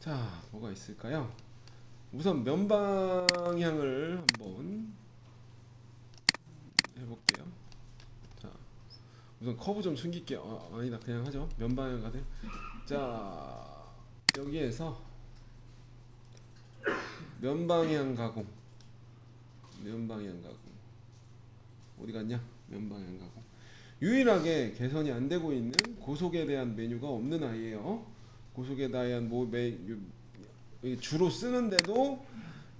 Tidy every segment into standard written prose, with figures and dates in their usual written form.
자, 뭐가 있을까요? 우선 면 방향을 한번 해볼게요. 자, 우선 커브 좀 숨길게요. 아니다, 그냥 하죠. 면 방향 가세요. 자, 여기에서 면 방향 가공, 면 방향 가공 어디 갔냐? 면 방향 가공. 유일하게 개선이 안 되고 있는 고속에 대한 메뉴가 없는 아이예요. 고속에 대한 주로 쓰는데도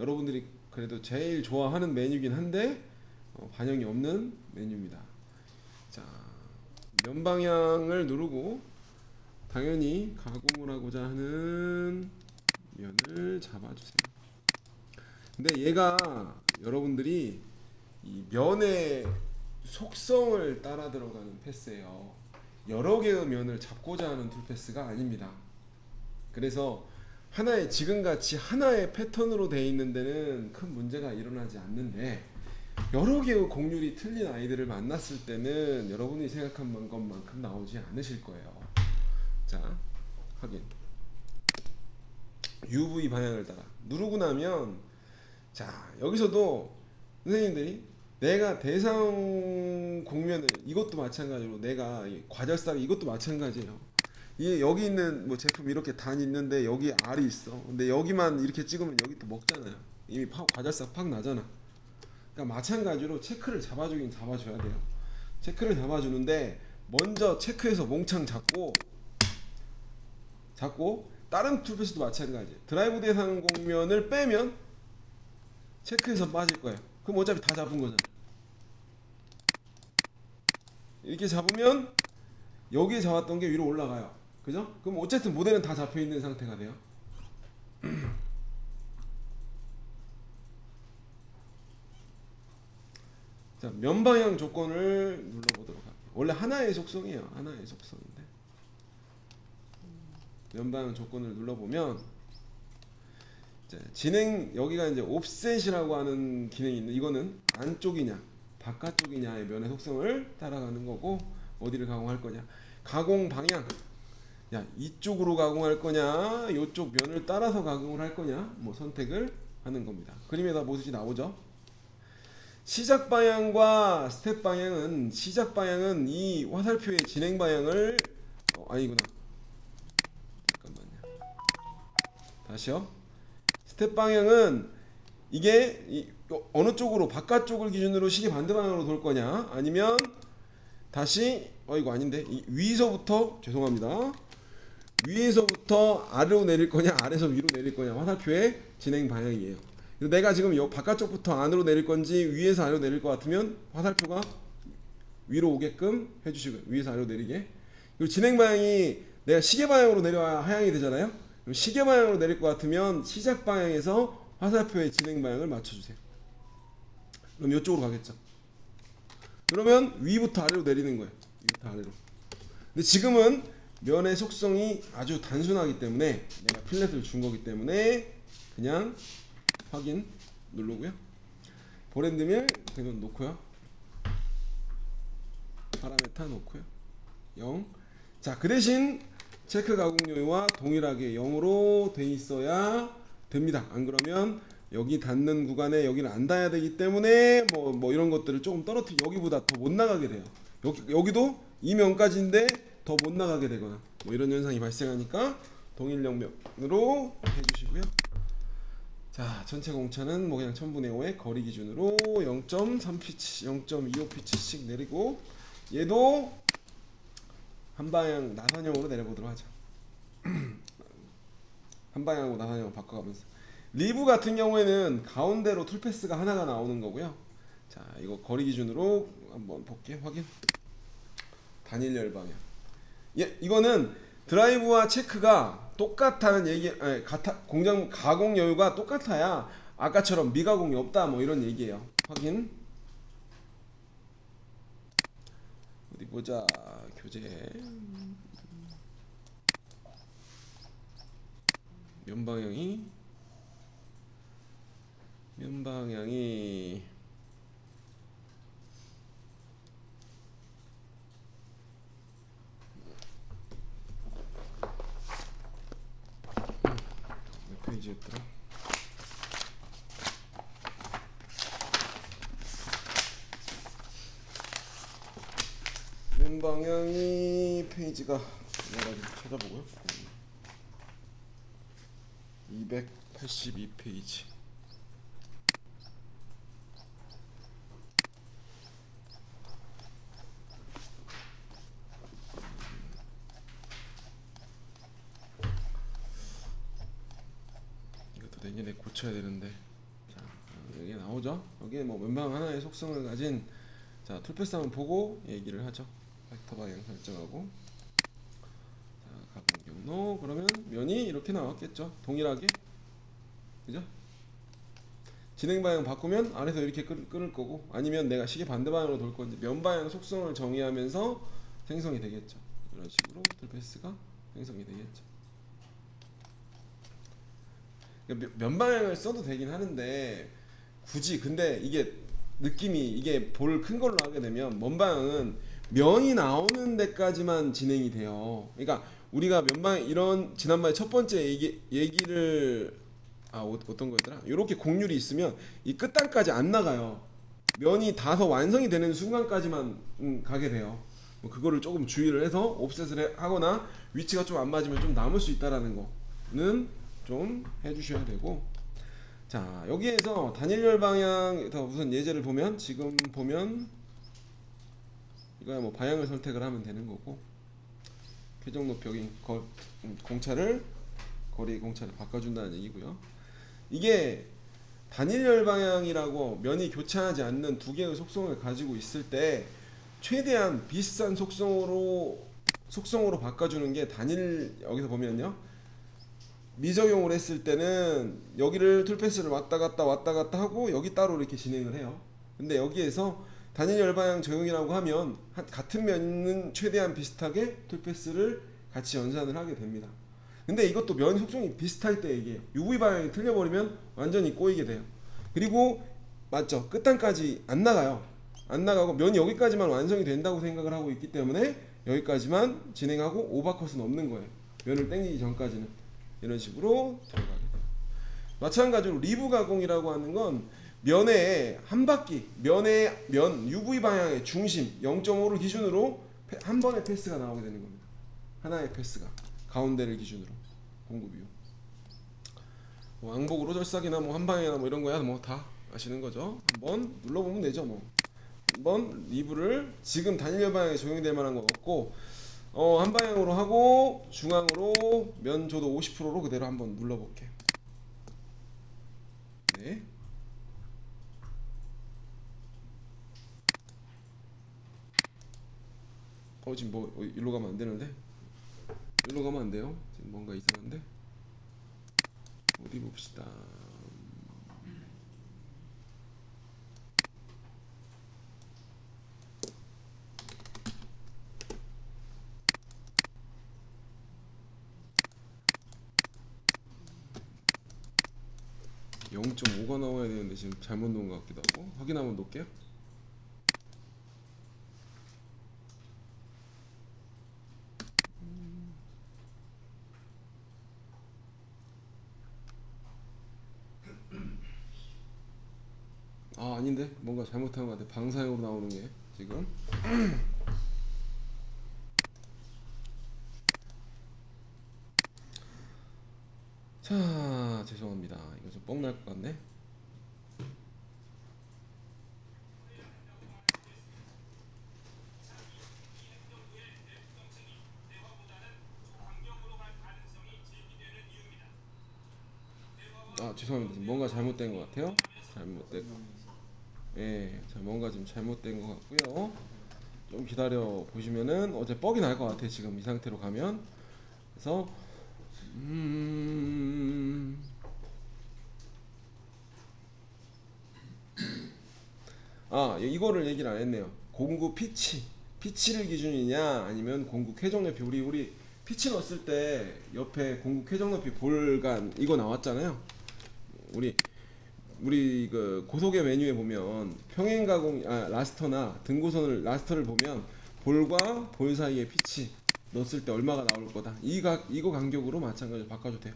여러분들이 그래도 제일 좋아하는 메뉴긴 한데 반영이 없는 메뉴입니다. 자, 면 방향을 누르고 당연히 가공을 하고자 하는 면을 잡아주세요. 근데 얘가 여러분들이 이 면의 속성을 따라 들어가는 패스예요. 여러 개의 면을 잡고자 하는 툴 패스가 아닙니다. 그래서 하나의 지금같이 하나의 패턴으로 되어 있는 데는 큰 문제가 일어나지 않는데 여러 개의 곡률이 틀린 아이들을 만났을 때는 여러분이 생각한 것만큼 나오지 않으실 거예요. 자, 확인. UV 방향을 따라 누르고 나면, 자, 여기서도 선생님들이 내가 대상 곡면을, 이것도 마찬가지로 내가 과절삭, 이것도 마찬가지예요. 이게 여기 있는 뭐 제품 이렇게 단 있는데 여기 알이 있어. 근데 여기만 이렇게 찍으면 여기 또 먹잖아요. 이미 과절삭 팍 나잖아. 그러니까 마찬가지로 체크를 잡아주긴 잡아줘야 돼요. 체크를 잡아주는데 먼저 체크해서 몽창 잡고 다른 툴패스도 마찬가지예요. 드라이브 대상 곡면을 빼면 체크해서 빠질 거예요. 그럼 어차피 다 잡은 거잖아. 이렇게 잡으면 여기에 잡았던 게 위로 올라가요. 그죠? 그럼 어쨌든 모델은 다 잡혀 있는 상태가 돼요. 자, 면 방향 조건을 눌러보도록 할게요. 원래 하나의 속성이에요. 하나의 속성인데 면 방향 조건을 눌러보면 진행, 여기가 이제 옵셋이라고 하는 기능이 있는데 이거는 안쪽이냐 바깥쪽이냐의 면의 속성을 따라가는 거고, 어디를 가공할 거냐, 가공 방향, 야 이쪽으로 가공할 거냐 이쪽 면을 따라서 가공을 할 거냐 뭐 선택을 하는 겁니다. 그림에다 모습이 나오죠. 시작 방향과 스텝 방향은, 시작 방향은 이 화살표의 진행 방향을 아니구나, 잠깐만요, 다시요. 스텝 방향은 이게 어느 쪽으로, 바깥쪽을 기준으로 시계 반대 방향으로 돌 거냐, 아니면 다시 이거 아닌데, 위에서부터, 죄송합니다, 위에서부터 아래로 내릴 거냐 아래에서 위로 내릴 거냐, 화살표의 진행 방향이에요. 내가 지금 바깥쪽부터 안으로 내릴 건지 위에서 아래로 내릴 것 같으면 화살표가 위로 오게끔 해주시고요. 위에서 아래로 내리게. 그리고 진행 방향이 내가 시계 방향으로 내려야 하향이 되잖아요. 그럼 시계 방향으로 내릴 것 같으면 시작 방향에서 화살표의 진행 방향을 맞춰주세요. 그럼 이쪽으로 가겠죠. 그러면 위부터 아래로 내리는 거예요. 위부터 아래로. 근데 지금은 면의 속성이 아주 단순하기 때문에, 내가 필렛을 준 거기 때문에 그냥 확인 누르고요. 보랜드밀 그건 놓고요. 파라메타 놓고요. 0. 자, 그 대신 체크 가공 요율와 동일하게 0으로 돼 있어야 됩니다. 안 그러면 여기 닿는 구간에 여기를 안 닿아야 되기 때문에 뭐 이런 것들을 조금 여기보다 더 못 나가게 돼요. 여기도 이 면까지인데 더 못 나가게 되거나 뭐 이런 현상이 발생하니까 동일 영면으로 해주시고요. 자, 전체 공차는 뭐 그냥 1000분의 5의 거리 기준으로 0.3피치, 0.25피치씩 내리고, 얘도 한 방향 나선형으로 내려보도록 하죠. 한 방향으로 나선형으로 바꿔가면서, 리브 같은 경우에는 가운데로 툴패스가 하나가 나오는 거고요. 자, 이거 거리 기준으로 한번 볼게요. 확인. 단일열 방향. 이거는 드라이브와 체크가 똑같다는 얘기, 아니, 공장 가공 여유가 똑같아야 아까처럼 미가공이 없다 뭐 이런 얘기예요. 확인. 어디 보자. 교재. 면 방향이 페이지였더라? 면 방향이 페이지가 내가 좀 찾아보고요. 282페이지. 이것도 내년에 고쳐야 되는데. 자, 여기 나오죠? 여기에 뭐 면방 하나의 속성을 가진 자 툴패스 한번 보고 얘기를 하죠. 벡터 방향 설정하고. 자, 가공 경로. 그러면 면이 이렇게 나왔겠죠? 동일하게. 그죠? 진행 방향 바꾸면 안에서 이렇게 끊을 거고, 아니면 내가 시계 반대 방향으로 돌 건지 면 방향 속성을 정의하면서 생성이 되겠죠. 이런 식으로 툴패스가 생성이 되겠죠. 면 방향을 써도 되긴 하는데 굳이, 근데 이게 느낌이, 이게 볼 큰 걸로 하게 되면 먼 방향은 면이 나오는 데까지만 진행이 돼요. 그러니까 우리가 면 방향, 이런 지난번에 첫 번째 얘기를 어떤 거였더라? 이렇게 곡률이 있으면 이 끝단까지 안 나가요. 면이 닿아서 완성이 되는 순간까지만 가게 돼요. 뭐 그거를 조금 주의를 해서 옵셋을 하거나 위치가 좀 안 맞으면 좀 남을 수 있다라는 거는 좀 해주셔야 되고. 자, 여기에서 단일열 방향에서 우선 예제를 보면, 지금 보면 이거야 뭐 방향을 선택을 하면 되는 거고, 쾌적 높이 여기 공차를, 거리 공차를 바꿔준다는 얘기고요. 이게 단일열 방향이라고 면이 교차하지 않는 두 개의 속성을 가지고 있을 때 최대한 비슷한 속성으로 바꿔주는 게 단일, 여기서 보면요, 미적용을 했을 때는 여기를 툴패스를 왔다 갔다 하고 여기 따로 이렇게 진행을 해요. 근데 여기에서 단일열 방향 적용이라고 하면 같은 면은 최대한 비슷하게 툴패스를 같이 연산을 하게 됩니다. 근데 이것도 면 속성이 비슷할 때 이게 UV 방향이 틀려버리면 완전히 꼬이게 돼요. 그리고 맞죠? 끝단까지 안 나가요. 안 나가고 면이 여기까지만 완성이 된다고 생각을 하고 있기 때문에 여기까지만 진행하고 오버컷은 없는 거예요. 면을 땡기기 전까지는. 이런 식으로 들어가게 돼요. 마찬가지로 리브 가공이라고 하는 건 면의 한 바퀴, 면 UV 방향의 중심 0.5를 기준으로 한 번의 패스가 나오게 되는 겁니다. 하나의 패스가 가운데를 기준으로 공급 이후. 뭐 왕복 로절삭이나 뭐 한방향이나 뭐 이런 거야 뭐 다 아시는 거죠. 한번 눌러보면 되죠. 뭐 한번 리브를, 지금 단일열 방향에 적용될 만한 거 없고 한 방향으로 하고 중앙으로 면조도 50%로 그대로 한번 눌러볼게. 네. 지금 뭐 일로 가면 안 되는데? 일로 가면 안 돼요. 지금 뭔가 이상한데? 어디 봅시다. 0.5가 나와야 되는데 지금 잘못 놓은 것 같기도 하고. 확인 한번 놓을게요. 아닌데? 뭔가 잘못한 것 같아. 방사형으로 나오는 게 지금. 자, 죄송합니다. 이거 좀 뻥날 것 같네. 죄송합니다. 뭔가 잘못된 것 같아요. 뭔가 좀 잘못된 것 같고요. 좀 기다려 보시면은 어제 뻑이 날 것 같아. 지금 이 상태로 가면. 그래서 이거를 얘기를 안 했네요. 공구 피치를 기준이냐 아니면 공구 쾌적 높이. 우리 피치 넣었을 때 옆에 공구 쾌적 높이 볼간 이거 나왔잖아요. 우리 그 고속의 메뉴에 보면 평행 가공 라스터나 등고선을 라스터를 보면 볼과 볼 사이에 피치 넣었을 때 얼마가 나올 거다. 이거 간격으로 마찬가지로 바꿔도 돼요.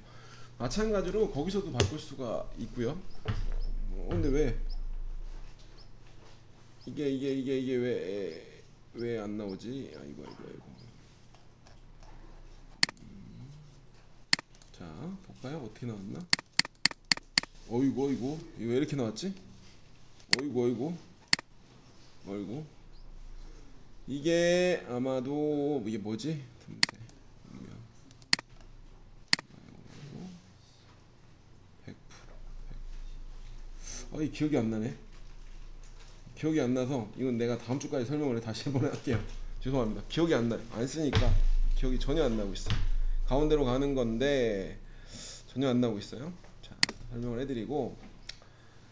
마찬가지로 거기서도 바꿀 수가 있고요. 근데 왜 이게 왜 안 나오지? 아이고. 자, 볼까요? 어떻게 나왔나? 어이구 이거 왜 이렇게 나왔지? 어이구 이게 아마도 이게 뭐지? 틈새 분명 100%. 이 기억이 안 나네. 기억이 안 나서 이건 내가 다음 주까지 설명을 다시 한번 할게요. 죄송합니다. 기억이 안 나요. 안 쓰니까 기억이 전혀 안 나고 있어. 가운데로 가는 건데 전혀 안 나고 있어요. 자, 설명을 해드리고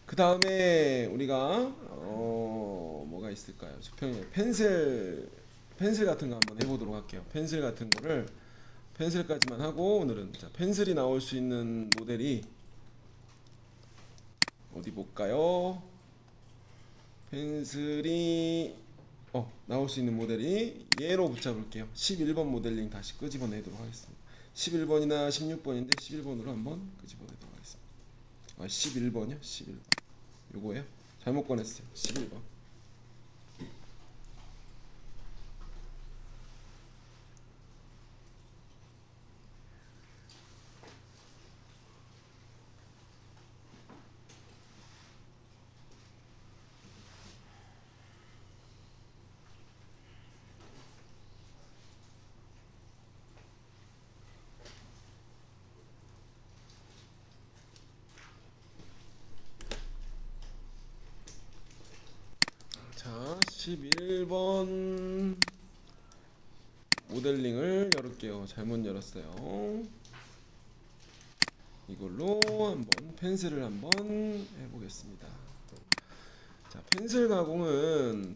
그 다음에 우리가 뭐가 있을까요? 수평에 펜슬 같은 거 한번 해보도록 할게요. 펜슬 같은 거를 펜슬까지만 하고 오늘은 자, 펜슬이 나올 수 있는 모델이 어디 볼까요? 펜슬이 나올 수 있는 모델이 얘로 붙여볼게요. 11번 모델링 다시 끄집어내도록 하겠습니다. 11번이나 16번인데 11번으로 한번 끄집어내도록 하겠습니다. 11번이요? 11번 요거예요? 잘못 꺼냈어요. 11번. 자, 11번 모델링을 열을게요. 잘못 열었어요. 이걸로 한번 펜슬을 한번 해보겠습니다. 자, 펜슬 가공은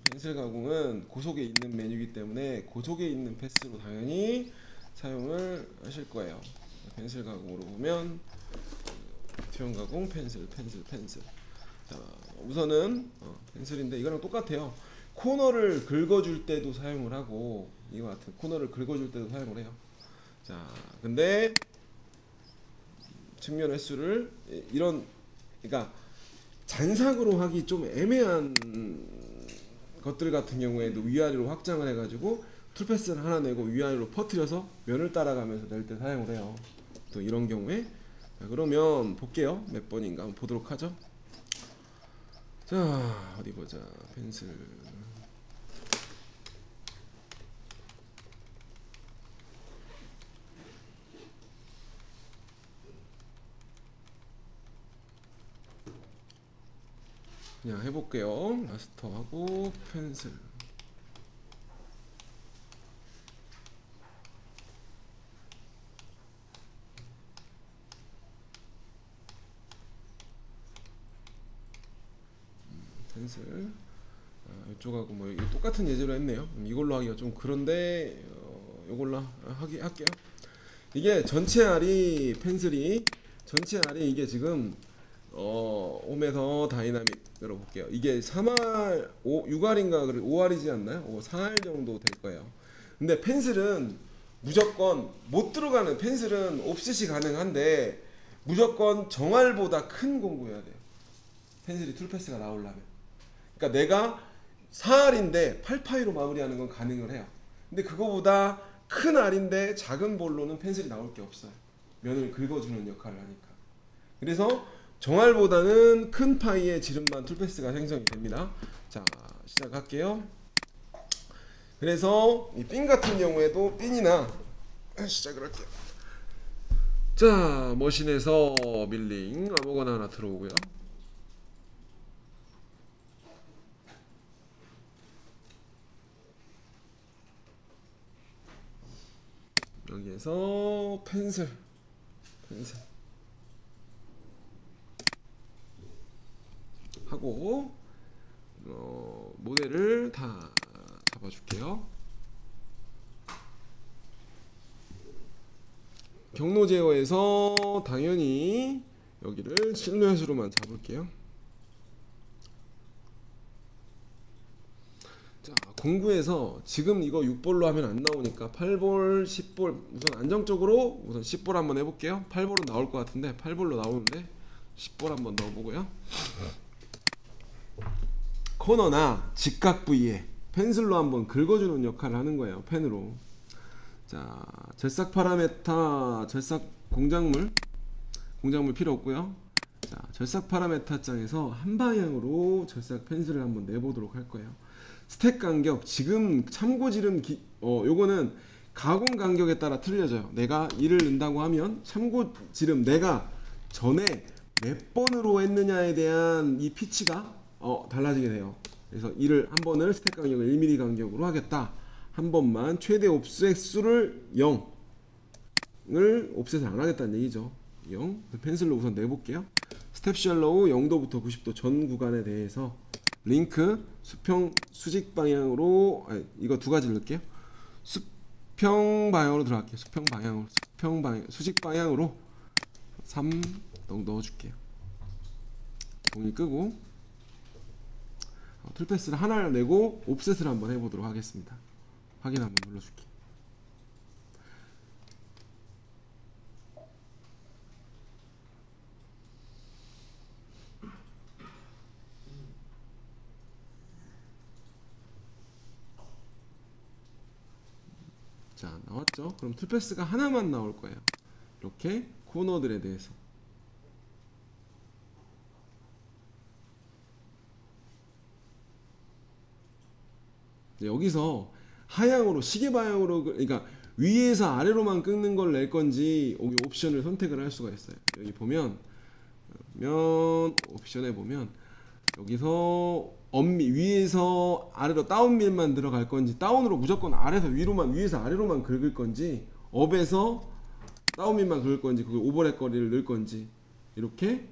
고속에 있는 메뉴이기 때문에 고속에 있는 패스로 당연히 사용을 하실 거예요. 펜슬 가공으로 보면 투영 가공 펜슬. 자, 우선은 펜슬인데 이거랑 똑같아요. 코너를 긁어줄 때도 사용을 하고 이와 같은 코너를 긁어줄 때도 사용을 해요. 자, 근데 측면 횟수를 그러니까 잔삭으로 하기 좀 애매한 것들 같은 경우에도 위아래로 확장을 해가지고 툴패스를 하나 내고 위아래로 퍼뜨려서 면을 따라가면서 낼 때 사용을 해요. 또 이런 경우에 자, 그러면 볼게요. 몇 번인가 한번 보도록 하죠. 자, 어디 보자. 펜슬 그냥 해볼게요. 마스터하고 펜슬. 펜슬. 이쪽하고 뭐 똑같은 예제로 했네요. 이걸로 하기가 좀 그런데 이걸로 할게요. 이게 전체 알이 펜슬이 전체 알이 이게 지금 홈에서 다이나믹으로 볼게요. 이게 3알, 6알인가 5알이지 않나요? 4알 정도 될 거예요. 근데 펜슬은 무조건 못 들어가는 펜슬은 옵셋이 가능한데 무조건 정알보다 큰 공구여야 돼요. 펜슬이 툴패스가 나오려면. 그러니까 내가 4알인데 8파이로 마무리하는 건 가능을 해요. 근데 그거보다 큰 알인데 작은 볼로는 펜슬이 나올 게 없어요. 면을 긁어주는 역할을 하니까. 그래서 정알보다는 큰 파이의 지름만 툴패스가 생성이 됩니다. 자, 시작할게요. 그래서 이 핀 같은 경우에도 핀이나 시작을 할게요. 자, 머신에서 밀링 아무거나 하나 들어오고요. 여기에서 펜슬 하고 모델을 다 잡아줄게요. 경로 제어에서 당연히 여기를 실루엣으로만 잡을게요. 자, 공구에서 지금 이거 6볼로 하면 안 나오니까 8볼, 10볼 우선 안정적으로 우선 10볼 한번 해볼게요. 8볼은 나올 것 같은데 8볼로 나오는데 10볼 한번 넣어보고요. 코너나 직각 부위에 펜슬로 한번 긁어주는 역할을 하는 거예요. 펜으로. 자, 절삭 파라메타, 절삭 공작물 필요 없고요. 자, 절삭 파라메타 장에서 한 방향으로 절삭 펜슬을 한번 내보도록 할 거예요. 스택 간격, 지금 참고 지름 요거는 가공 간격에 따라 틀려져요. 내가 2를 넣는다고 하면 참고 지름 내가 전에 몇 번으로 했느냐에 대한 이 피치가 달라지게 돼요. 그래서 2를 한 번을 스택 간격을 1mm 간격으로 하겠다. 한 번만 최대 옵셋 수를 0을 옵셋을 안 하겠다는 얘기죠. 0. 펜슬로 우선 내볼게요. 스텝 셜로우 0도부터 90도 전 구간에 대해서 링크 수평 수직 방향으로 이거 두 가지 넣을게요. 수평 방향으로 들어갈게요. 수평 방향으로 수직 방향으로 3 넣어줄게요. 종이 끄고 툴패스를 하나를 내고 옵셋을 한번 해보도록 하겠습니다. 확인 한번 눌러줄게요. 자, 나왔죠? 그럼 툴패스가 하나만 나올 거예요. 이렇게 코너들에 대해서. 여기서 하향으로 시계 방향으로 그러니까 위에서 아래로만 끄는 걸 낼 건지 여기 옵션을 선택을 할 수가 있어요. 여기 보면 옵션에 보면 여기서 업밀 위에서 아래로 다운밀만 들어갈 건지 다운으로 무조건 아래에서 위로만 위에서 아래로만 긁을 건지 업에서 다운밀만 긁을 건지 그 오버랩 거리를 넣을 건지 이렇게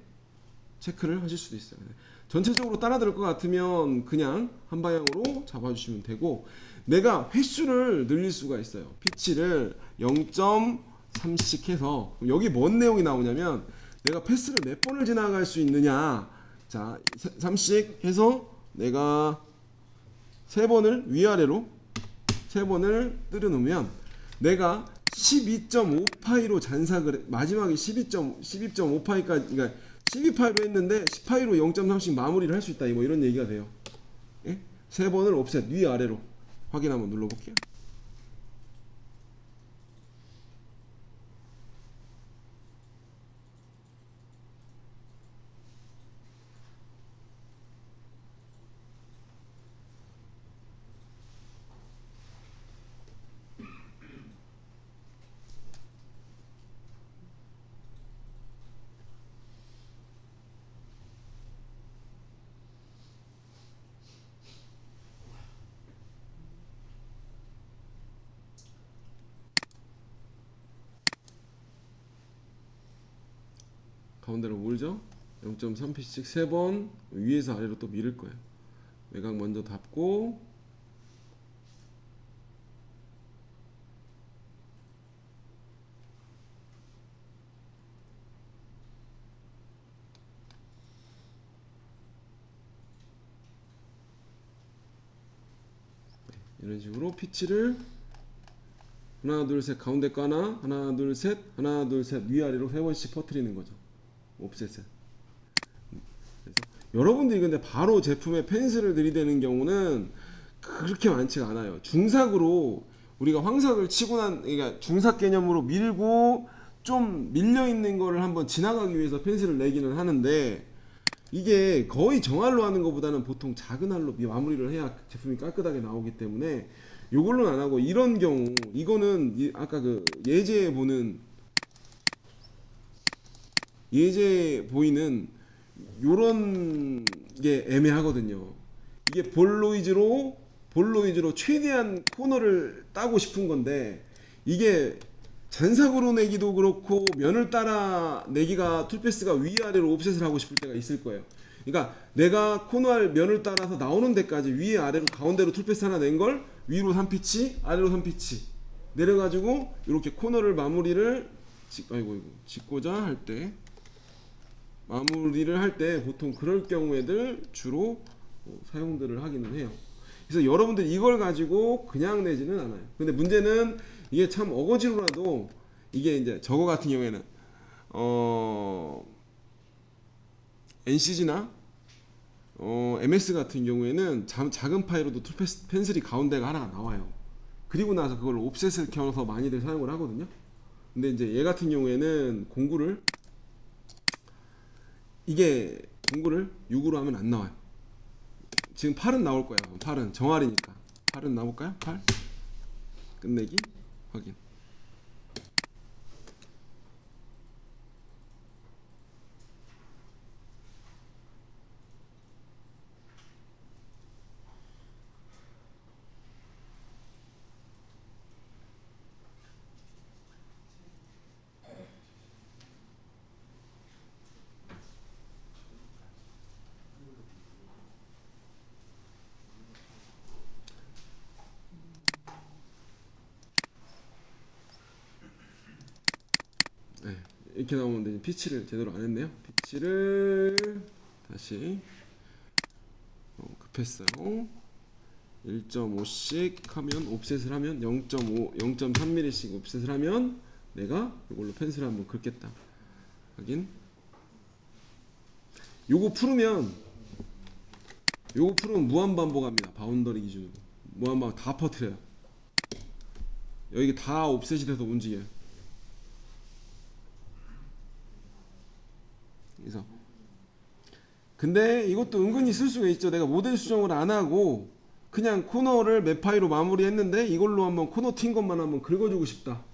체크를 하실 수도 있어요. 전체적으로 따라 들을 것 같으면 그냥 한 방향으로 잡아주시면 되고 내가 횟수를 늘릴 수가 있어요. 피치를 0.3씩 해서 여기 뭔 내용이 나오냐면 내가 패스를 몇 번을 지나갈 수 있느냐. 자, 3씩 해서 내가 3번을 위아래로 3번을 때려 놓으면 내가 12.5파이로 잔삭을 마지막에 12.5파이까지 그러니까 12파이로 했는데 10파이로 0.3씩 마무리를 할 수 있다. 뭐 이런 얘기가 돼요. 예? 3번을 옵셋 위아래로 확인 한번 눌러볼게요. 가운데로 몰죠? 0.3p씩 3번 위에서 아래로 또 밀을 거예요. 외곽 먼저 닫고 이런 식으로 피치를 하나 둘 셋 가운데 까나 하나 둘 셋 하나 둘 셋 위아래로 3번씩 퍼뜨리는 거죠. 옵셋에. 그래서 여러분들이 근데 바로 제품에 펜슬을 들이대는 경우는 그렇게 많지가 않아요. 중삭으로 우리가 황삭을 치고 그러니까 중삭 개념으로 밀고 좀 밀려 있는 거를 한번 지나가기 위해서 펜슬을 내기는 하는데 이게 거의 정할로 하는 것보다는 보통 작은 할로 마무리를 해야 제품이 깔끔하게 나오기 때문에 요걸로는 안 하고 이런 경우 이거는 아까 그 예제 보이는 요런 게 애매하거든요. 이게 볼로이즈로 최대한 코너를 따고 싶은 건데 이게 잔삭으로 내기도 그렇고 면을 따라 내기가 툴패스가 위아래로 옵셋을 하고 싶을 때가 있을 거예요. 그러니까 내가 코너할 면을 따라서 나오는 데까지 위에 아래로 가운데로 툴패스 하나 낸 걸 위로 3피치 아래로 3피치 내려가지고 이렇게 코너를 마무리를 짓고자 할 때 마무리를 할 때 보통 그럴 경우에들 주로 사용들을 하기는 해요. 그래서 여러분들 이걸 가지고 그냥 내지는 않아요. 근데 문제는 이게 참 어거지로라도 이게 이제 저거 같은 경우에는 NCG나 MS 같은 경우에는 작은 파일로도 펜슬이 가운데가 하나가 나와요. 그리고 나서 그걸 옵셋을 켜서 많이들 사용을 하거든요. 근데 이제 얘 같은 경우에는 공구를 6으로 하면 안 나와요. 지금 8은 나올 거야. 8은 정할이니까. 8은 나올까요? 8 끝내기 확인. 네, 이렇게 나오면 이제 피치를 제대로 안 했네요. 피치를 다시 급했어요. 1.5씩 하면 옵셋을 하면 0.5, 0.3mm씩 옵셋을 하면 내가 이걸로 펜슬을 한번 긁겠다. 확인. 요거 풀으면 무한 반복합니다. 바운더리 기준으로 무한 반복 다 퍼트려요. 여기 다 옵셋이 돼서 움직여요. 그래서 근데 이것도 은근히 쓸 수가 있죠. 내가 모델 수정을 안 하고 그냥 코너를 맵파이로 마무리했는데 이걸로 한번 코너 튄 것만 한번 긁어주고 싶다.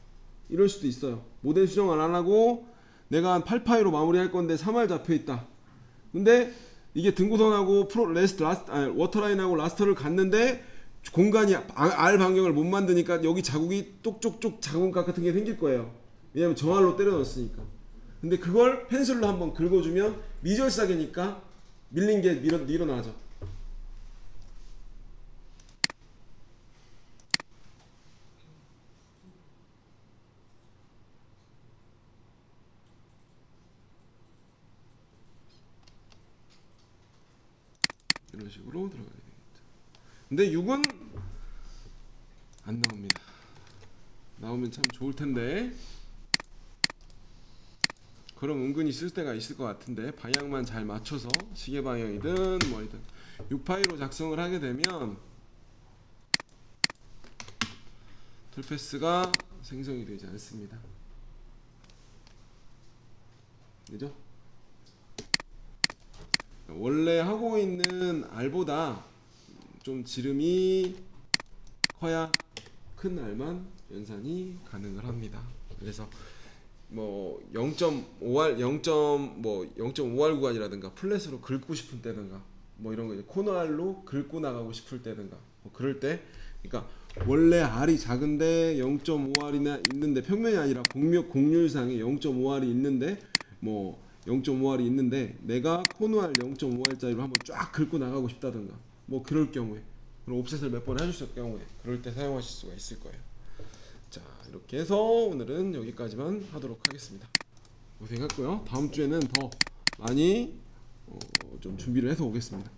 이럴 수도 있어요. 모델 수정을 안 하고 내가 한 8파이로 마무리할 건데 3알 잡혀 있다. 근데 이게 등구선하고 워터라인하고 라스터를 갔는데 공간이 알 반경을 못 만드니까 여기 자국이 똑똑똑 자국 같은 게 생길 거예요. 왜냐면 정알로 때려 넣었으니까. 근데 그걸 펜슬로 한번 긁어주면 미절사계니까 밀린 게 밀어나죠. 이런 식으로 들어가야 되겠죠. 근데 6은 안 나옵니다. 나오면 참 좋을 텐데. 그럼 은근히 쓸 때가 있을 것 같은데 방향만 잘 맞춰서 시계 방향이든 뭐이든 6파이로 작성을 하게 되면 툴패스가 생성이 되지 않습니다. 그죠? 원래 하고 있는 알보다 좀 지름이 커야 큰 알만 연산이 가능을 합니다. 그래서 뭐 0.5R 0.5R 구간이라든가 플랫으로 긁고 싶은 때든가 뭐 이런 거 이제 코너 알로 긁고 나가고 싶을 때든가 뭐 그럴 때 그러니까 원래 R이 작은데 0.5R이나 있는데 평면이 아니라 곡률상에 0.5R이 있는데 뭐 0.5R이 있는데 내가 코너 알 0.5R짜리로 한번 쫙 긁고 나가고 싶다든가 뭐 그럴 경우에 그리고 옵셋을 몇 번 해주실 경우에 그럴 때 사용하실 수가 있을 거예요. 자, 이렇게 해서 오늘은 여기까지만 하도록 하겠습니다. 고생했고요. 다음 주에는 더 많이 좀 준비를 해서 오겠습니다.